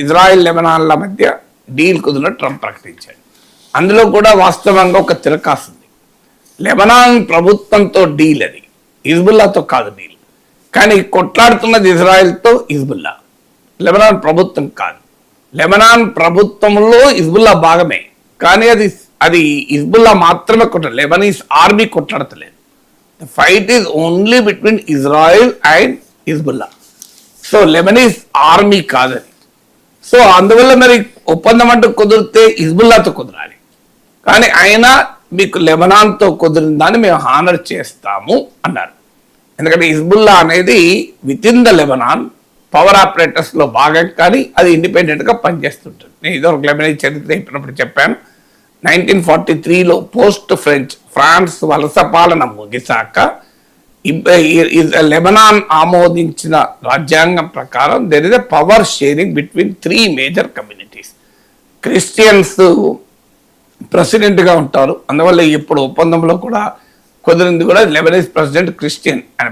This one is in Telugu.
ఇజ్రాయెల్ లెబనాన్ల మధ్య డీల్ కుదిరిన ట్రంప్ ప్రకటించాడు. అందులో కూడా వాస్తవంగా ఒక తిరకాసు ఉంది. లెబనాన్ ప్రభుత్వంతో డీల్, అది హిజ్బుల్లాతో కాదు డీల్. కానీ కొట్లాడుతున్నది ఇజ్రాయెల్తో హిజ్బుల్లా, లెబనాన్ ప్రభుత్వం కాదు. లెబనాన్ ప్రభుత్వంలో హిజ్బుల్లా భాగమే, కానీ అది హిజ్బుల్లా మాత్రమే కొట్టాడు. లెబనీస్ ఆర్మీ కొట్లాడతలేదు. The fight is only between Israel and Hezbollah. So Lebanese army కాదని. సో అందువల్ల మరి ఒప్పందం అంటూ కుదిరితే హిజ్బుల్లాతో కుదరాలి. కానీ అయినా మీకు లెబనాన్తో కుదిరిన దాన్ని మేము హానర్ చేస్తాము అన్నారు. ఎందుకంటే హిజ్బుల్లా అనేది within the Lebanon power ఆపరేటర్స్లో భాగం, కానీ అది ఇండిపెండెంట్గా పనిచేస్తుంటుంది. నేను ఇదో ఒక లెబనీస్ చరిత్ర చెప్పినప్పుడు చెప్పాను. 1943లో పోస్ట్ ఫ్రాన్స్ వలస పాలన ముగిసాక లెబనాన్ ఆమోదించిన రాజ్యాంగం ప్రకారం there is a power sharing between 3 major communities. Christians ప్రెసిడెంట్గా ఉంటారు. అందువల్ల ఇప్పుడు ఒప్పందంలో కూడా కుదిరింది కూడా లెబనీస్ ప్రెసిడెంట్ క్రిస్టియన్, ఆయన